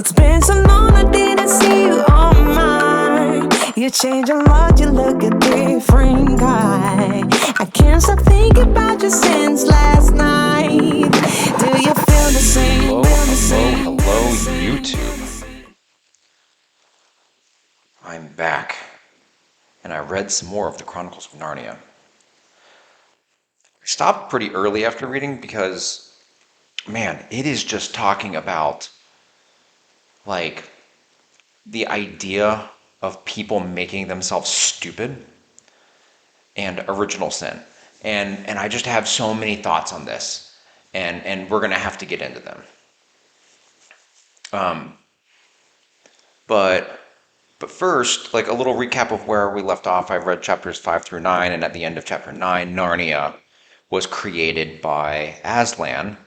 It's been so long I didn't see you on mine. You change a lot, you look a different guy. I can't stop thinking about you since last night. Do you feel the same? Hello, YouTube. I'm back, and I read some more of the Chronicles of Narnia. I stopped pretty early after reading because, man, it is just talking about, like, the idea of people making themselves stupid and original sin. And I just have so many thoughts on this, and we're going to have to get into them. But first, like a little recap of where we left off. I read chapters 5 through 9, and at the end of chapter 9, Narnia was created by Aslan.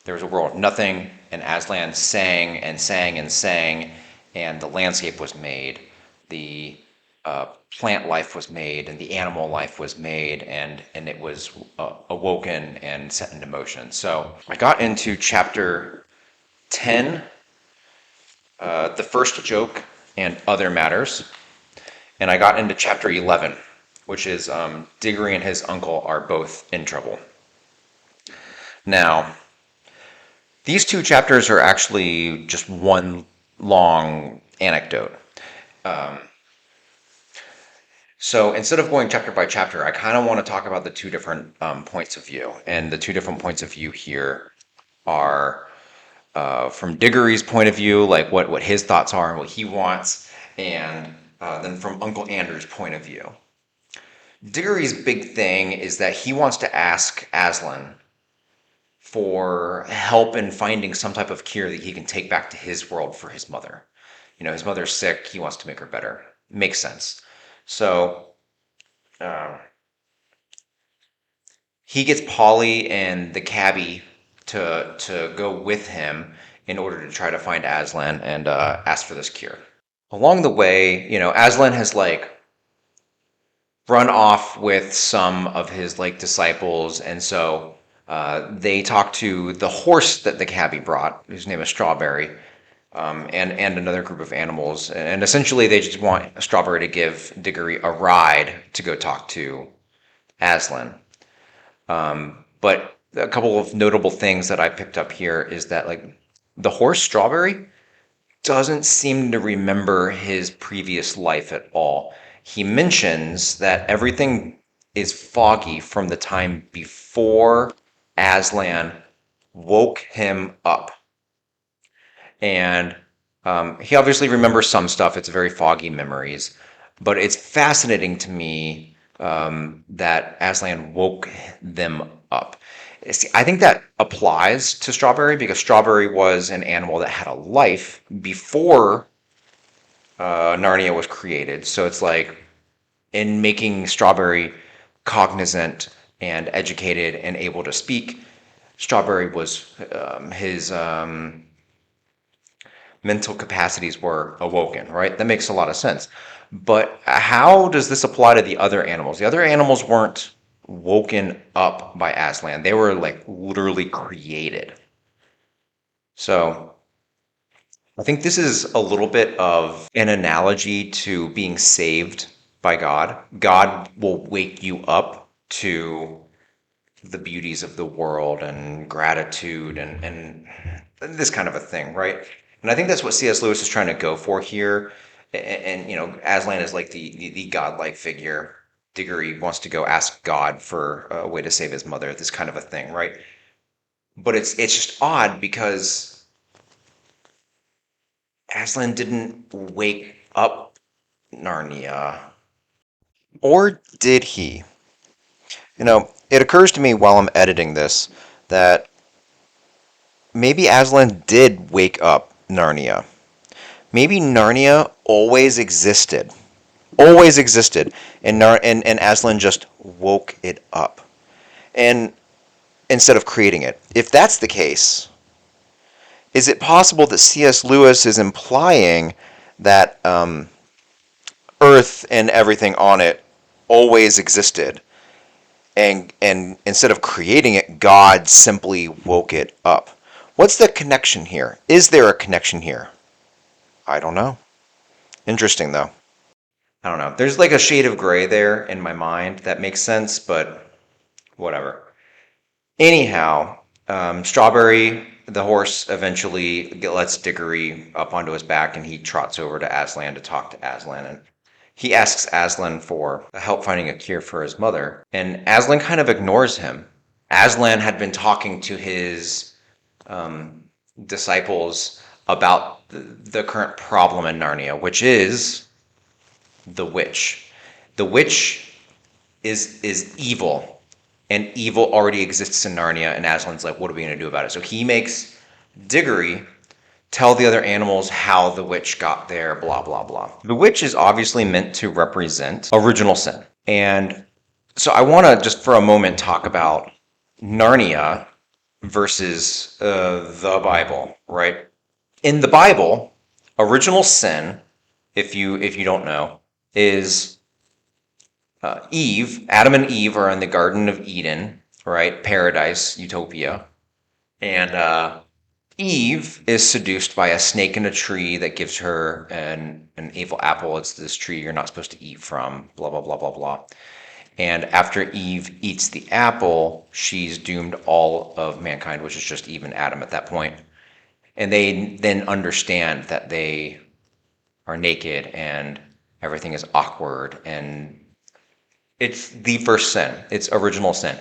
There was a world of nothing, and Aslan sang and sang and sang, and the landscape was made. The plant life was made, and the animal life was made, and it was awoken and set into motion. So I got into chapter 10, the first joke and other matters, and I got into chapter 11, which is Digory and his uncle are both in trouble. Now, these two chapters are actually just one long anecdote. So instead of going chapter by chapter, I kind of want to talk about the two different points of view. And the two different points of view here are from Digory's point of view, like what his thoughts are and what he wants, and then from Uncle Andrew's point of view. Digory's big thing is that he wants to ask Aslan for help in finding some type of cure that he can take back to his world for his mother. You know, his mother's sick, he wants to make her better. Makes sense. So he gets Polly and the Cabby to go with him in order to try to find Aslan and ask for this cure. Along the way, you know, Aslan has run off with some of his disciples, and so they talk to the horse that the Cabby brought, whose name is Strawberry, and another group of animals. And essentially they just want Strawberry to give Digory a ride to go talk to Aslan. But a couple of notable things that I picked up here is that the horse Strawberry doesn't seem to remember his previous life at all. He mentions that everything is foggy from the time before Aslan woke him up. And he obviously remembers some stuff. It's very foggy memories. But it's fascinating to me that Aslan woke them up. See, I think that applies to Strawberry because Strawberry was an animal that had a life before Narnia was created. So it's like in making Strawberry cognizant and educated and able to speak, Strawberry was his mental capacities were awoken, right? That makes a lot of sense. But how does this apply to the other animals? The other animals weren't woken up by Aslan. They were literally created. So I think this is a little bit of an analogy to being saved by God. God will wake you up to the beauties of the world and gratitude and this kind of a thing, right? And I think that's what C.S. Lewis is trying to go for here. And you know, Aslan is like the godlike figure. Digory wants to go ask God for a way to save his mother, this kind of a thing, right? But it's just odd because Aslan didn't wake up Narnia. Or did he? You know, it occurs to me while I'm editing this that maybe Aslan did wake up Narnia. Maybe Narnia always existed. Always existed. And Aslan just woke it up. And instead of creating it. If that's the case, is it possible that C.S. Lewis is implying that Earth and everything on it always existed, and instead of creating it, God simply woke it up? What's the connection here? Is there a connection here? I don't know. Interesting, though. I don't know. There's like a shade of gray there in my mind that makes sense, but whatever. Anyhow, Strawberry, the horse, eventually lets Digory up onto his back, and he trots over to Aslan to talk to Aslan. And he asks Aslan for help finding a cure for his mother, and Aslan kind of ignores him. Aslan had been talking to his um, disciples about the current problem in Narnia, which is the witch. The witch is evil, and evil already exists in Narnia. And Aslan's like, "What are we going to do about it?" So he makes Digory tell the other animals how the witch got there, blah, blah, blah. The witch is obviously meant to represent original sin. And so I want to just for a moment talk about Narnia versus the Bible, right? In the Bible, original sin, if you don't know, is Eve. Adam and Eve are in the Garden of Eden, right? Paradise, utopia. And Eve is seduced by a snake in a tree that gives her an evil apple. It's this tree you're not supposed to eat from, blah, blah, blah, blah, blah. And after Eve eats the apple, she's doomed all of mankind, which is just Eve and Adam at that point. And they then understand that they are naked and everything is awkward. And it's the first sin. It's original sin.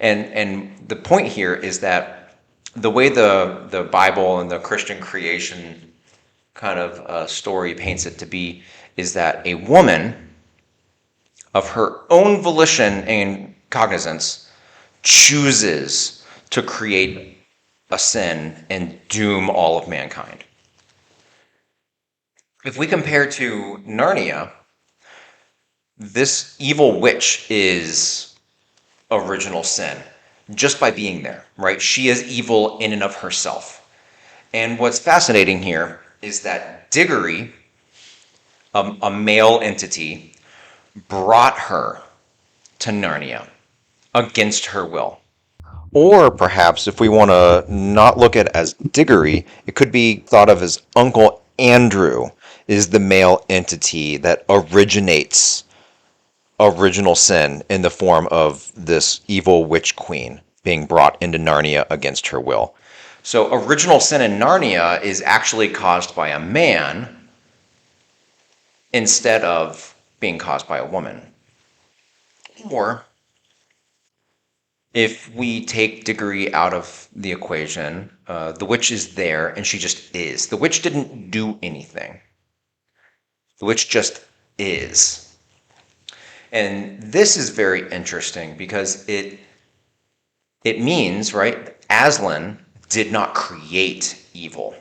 And the point here is that the way the Bible and the Christian creation kind of story paints it to be is that a woman of her own volition and cognizance chooses to create a sin and doom all of mankind. If we compare to Narnia, this evil witch is original sin just by being there, right? She is evil in and of herself. And what's fascinating here is that Digory, a male entity, brought her to Narnia against her will. Or perhaps, if we want to not look at it as Digory, it could be thought of as Uncle Andrew is the male entity that originates original sin in the form of this evil witch queen being brought into Narnia against her will. So original sin in Narnia is actually caused by a man instead of being caused by a woman. Or if we take Digory out of the equation, the witch is there and she just is. The witch didn't do anything. The witch just is. And this is very interesting because it means, right, Aslan did not create evil.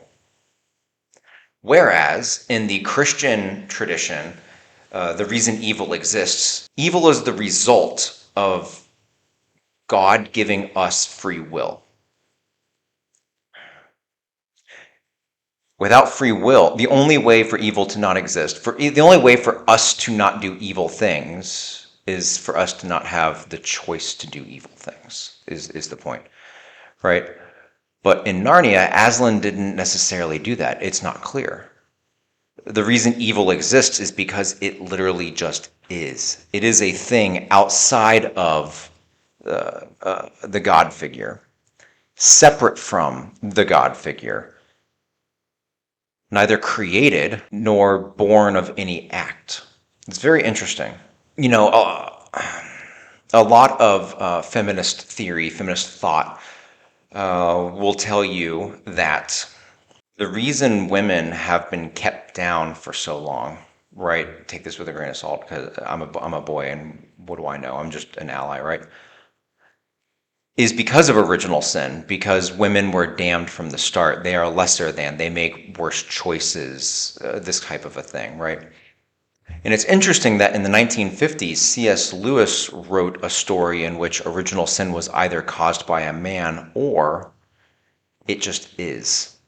Whereas in the Christian tradition, the reason evil exists, evil is the result of God giving us free will. Without free will, the only way for evil to not exist, the only way for us to not do evil things is for us to not have the choice to do evil things, is the point, right? But in Narnia, Aslan didn't necessarily do that. It's not clear. The reason evil exists is because it literally just is. It is a thing outside of the God figure, separate from the God figure, neither created nor born of any act. It's very interesting. You know, a lot of feminist theory, feminist thought will tell you that the reason women have been kept down for so long, right? Take this with a grain of salt because I'm a boy and what do I know? I'm just an ally, right? Is because of original sin, because women were damned from the start. They are lesser than, they make worse choices, this type of a thing, right? And it's interesting that in the 1950s, C.S. Lewis wrote a story in which original sin was either caused by a man or it just is.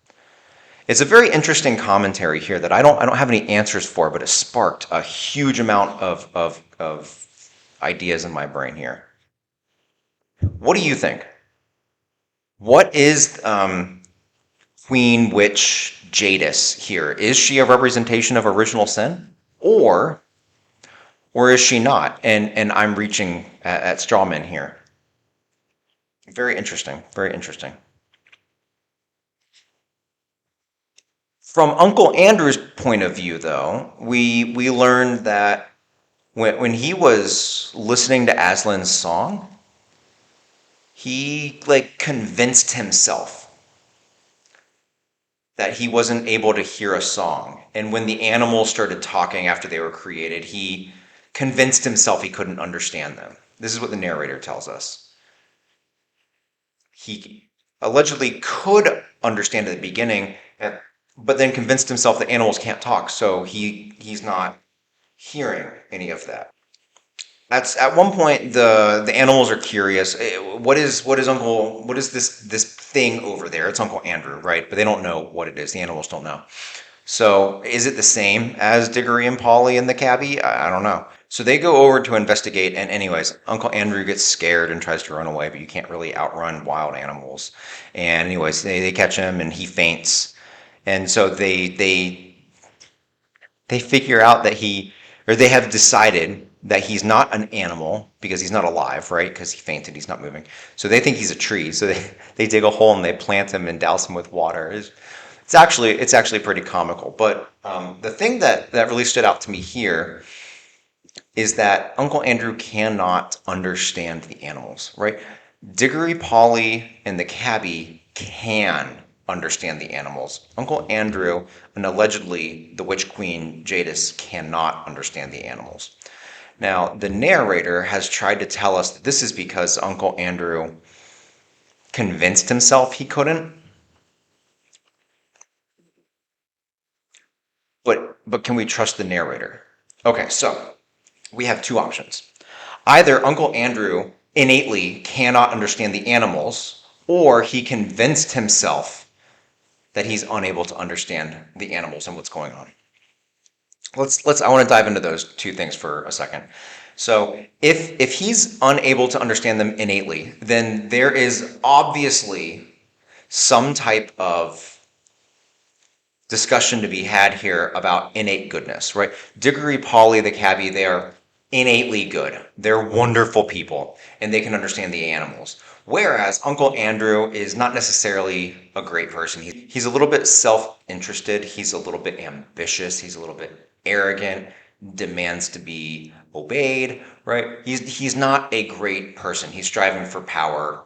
It's a very interesting commentary here that I don't have any answers for, but it sparked a huge amount of ideas in my brain here. What do you think? What is Queen Witch Jadis here. Is she a representation of original sin? Or is she not? And I'm reaching at straw men here. Very interesting. Very interesting. From Uncle Andrew's point of view, though, we learned that when he was listening to Aslan's song, he like convinced himself that he wasn't able to hear a song. And when the animals started talking after they were created, he convinced himself he couldn't understand them. This is what the narrator tells us. He allegedly could understand at the beginning, but then convinced himself that animals can't talk, so he's not hearing any of that. At one point the animals are curious. What is this thing over there? It's Uncle Andrew, right? But they don't know what it is. The animals don't know. So is it the same as Digory and Polly and the Cabby? I don't know. So they go over to investigate, and anyways, Uncle Andrew gets scared and tries to run away, but you can't really outrun wild animals. And anyways, they catch him and he faints. And so they figure out that they have decided that he's not an animal because he's not alive, right? Because he fainted, he's not moving. So they think he's a tree. So they dig a hole and they plant him and douse him with water. It's actually pretty comical. But the thing that really stood out to me here is that Uncle Andrew cannot understand the animals, right? Digory, Polly, and the Cabby can understand the animals. Uncle Andrew and allegedly the Witch Queen Jadis cannot understand the animals. Now, the narrator has tried to tell us that this is because Uncle Andrew convinced himself he couldn't. But can we trust the narrator? Okay, so we have two options. Either Uncle Andrew innately cannot understand the animals, or he convinced himself that he's unable to understand the animals and what's going on. I want to dive into those two things for a second. So if he's unable to understand them innately, then there is obviously some type of discussion to be had here about innate goodness, right? Digory, Polly, the Cabby, they are innately good. They're wonderful people, and they can understand the animals. Whereas Uncle Andrew is not necessarily a great person. He's a little bit self-interested. He's a little bit ambitious. He's a little bit arrogant, demands to be obeyed, right? He's not a great person. He's striving for power.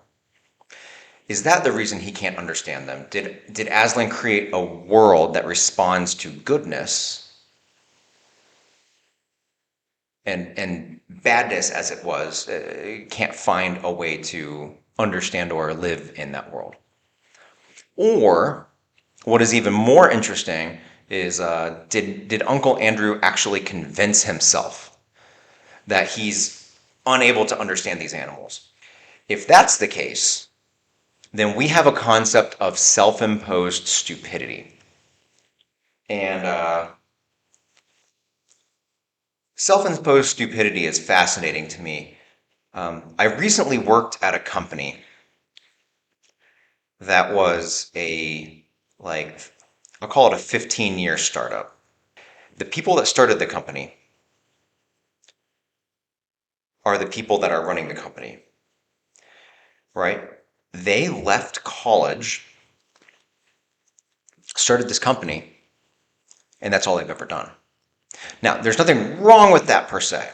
Is that the reason he can't understand them? Did Aslan create a world that responds to goodness and badness as it was, can't find a way to understand or live in that world? Or what is even more interesting is did Uncle Andrew actually convince himself that he's unable to understand these animals? If that's the case, then we have a concept of self-imposed stupidity. And self-imposed stupidity is fascinating to me. I recently worked at a company that was I'll call it a 15-year startup. The people that started the company are the people that are running the company, right? They left college, started this company, and that's all they've ever done. Now, there's nothing wrong with that per se.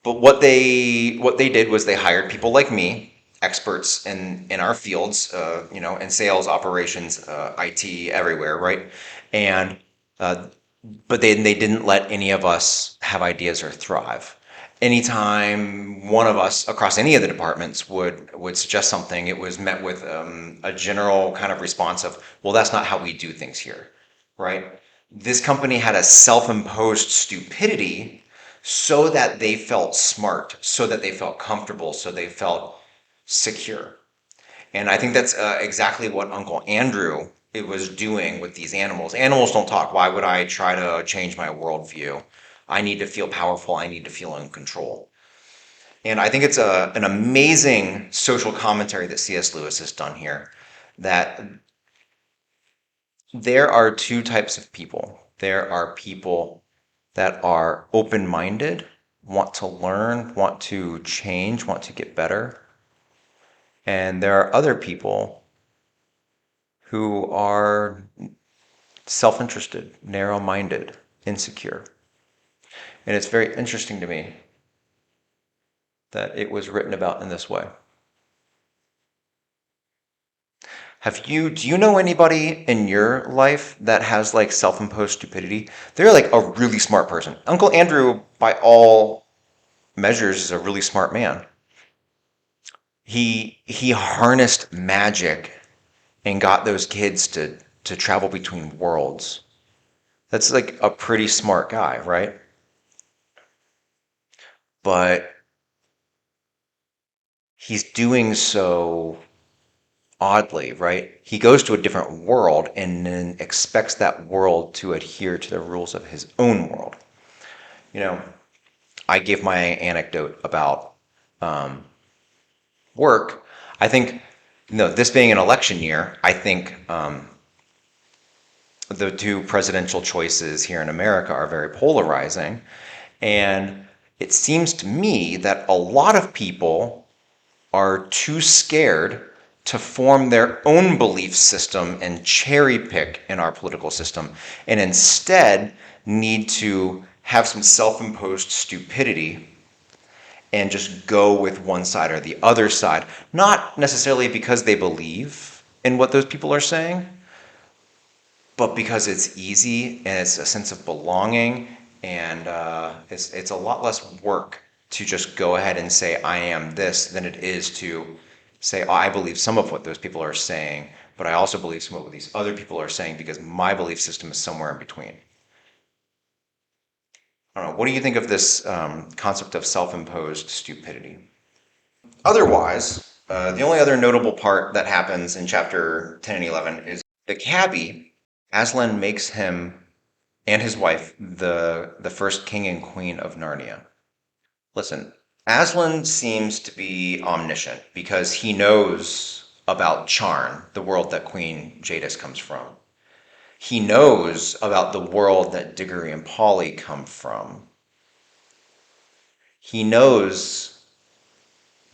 But what they did was they hired people like me, experts in our fields, in sales, operations, IT, everywhere, right? And but they didn't let any of us have ideas or thrive. Anytime one of us across any of the departments would suggest something, it was met with a general kind of response of, well, that's not how we do things here, right? This company had a self-imposed stupidity so that they felt smart, so that they felt comfortable, so they felt secure. And I think that's exactly what Uncle Andrew was doing with these animals. Animals don't talk. Why would I try to change my worldview? I need to feel powerful. I need to feel in control. And I think it's an amazing social commentary that C.S. Lewis has done here. that there are two types of people. There are people that are open-minded, want to learn, want to change, want to get better. And there are other people who are self-interested, narrow-minded, insecure. And it's very interesting to me that it was written about in this way. Do you know anybody in your life that has like self-imposed stupidity? They're like a really smart person. Uncle Andrew, by all measures, is a really smart man. He harnessed magic and got those kids to travel between worlds. That's like a pretty smart guy, right? But he's doing so oddly, right? He goes to a different world and then expects that world to adhere to the rules of his own world. You know, I gave my anecdote about um, work. I think, this being an election year, I think the two presidential choices here in America are very polarizing. And it seems to me that a lot of people are too scared to form their own belief system and cherry pick in our political system, and instead need to have some self imposed stupidity and just go with one side or the other side. Not necessarily because they believe in what those people are saying, but because it's easy and it's a sense of belonging, and it's a lot less work to just go ahead and say I am this than it is to say, oh, I believe some of what those people are saying, but I also believe some of what these other people are saying because my belief system is somewhere in between. I don't know. What do you think of this concept of self-imposed stupidity? Otherwise, the only other notable part that happens in chapter 10 and 11 is the Cabby. Aslan makes him and his wife the first king and queen of Narnia. Listen, Aslan seems to be omniscient because he knows about Charn, the world that Queen Jadis comes from. He knows about the world that Digory and Polly come from. He knows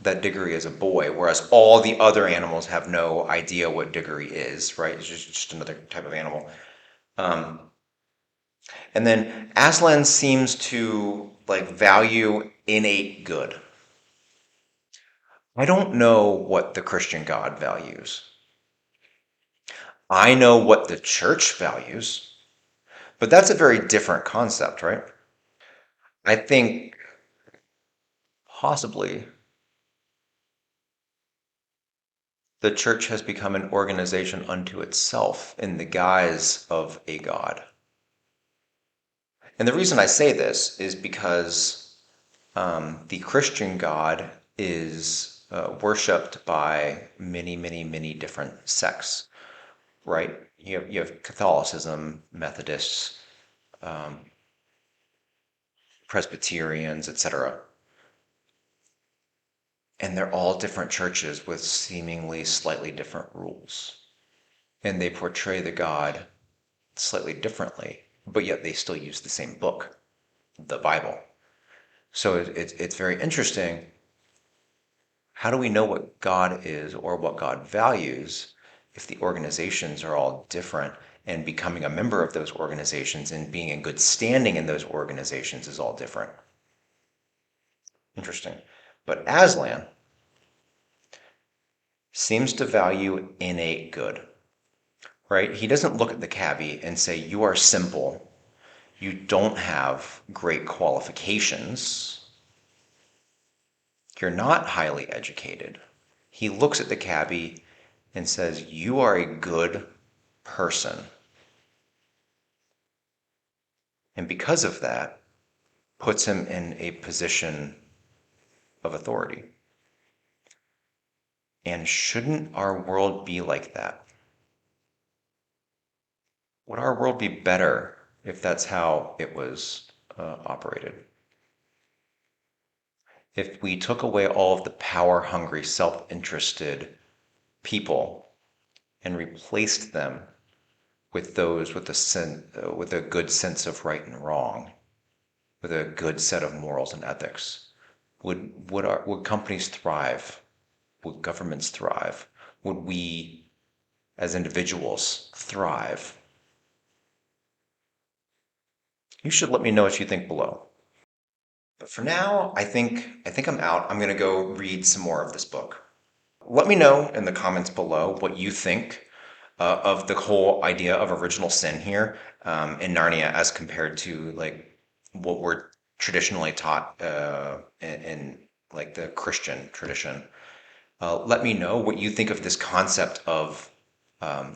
that Digory is a boy, whereas all the other animals have no idea what Digory is, right? It's just another type of animal. Um, and then Aslan seems to like value innate good. I don't know what the Christian God values. I know what the church values, but that's a very different concept, right? I think possibly the church has become an organization unto itself in the guise of a God. And the reason I say this is because the Christian God is worshipped by many, many, many different sects, right? You have Catholicism, Methodists, um, Presbyterians, etc. And they're all different churches with seemingly slightly different rules. And they portray the God slightly differently, but yet they still use the same book, the Bible. So it's very interesting. How do we know what God is or what God values if the organizations are all different, and becoming a member of those organizations and being in good standing in those organizations is all different? Interesting. But Aslan seems to value innate good, right? He doesn't look at the Cabby and say, you are simple, you don't have great qualifications, you're not highly educated. He looks at the Cabby and says, you are a good person. And because of that, puts him in a position of authority. And shouldn't our world be like that? Would our world be better if that's how it was operated? If we took away all of the power hungry, self interested people and replaced them with those with a good sense of right and wrong, with a good set of morals and ethics, would companies thrive? Would governments thrive? Would we as individuals thrive? You should let me know what you think below. But for now, I think I'm out. I'm gonna go read some more of this book. Let me know in the comments below what you think of the whole idea of original sin here in Narnia, as compared to like what we're traditionally taught in like the Christian tradition. Let me know what you think of this concept of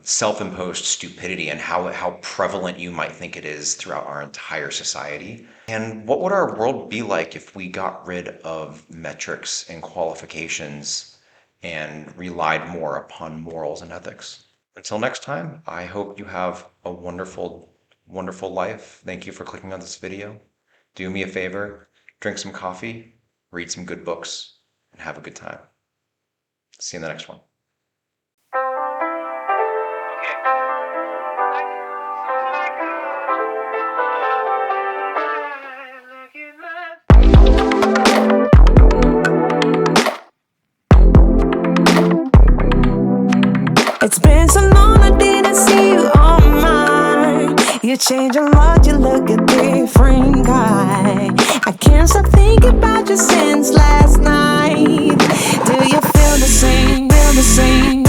self-imposed stupidity and how prevalent you might think it is throughout our entire society. And what would our world be like if we got rid of metrics and qualifications and relied more upon morals and ethics? Until next time, I hope you have a wonderful, wonderful life. Thank you for clicking on this video. Do me a favor, drink some coffee, read some good books, and have a good time. See you in the next one. It's been so long I didn't see you on mine. You change a lot, you look a different guy. I can't stop thinking about you since last night. Do you feel the same? Feel the same?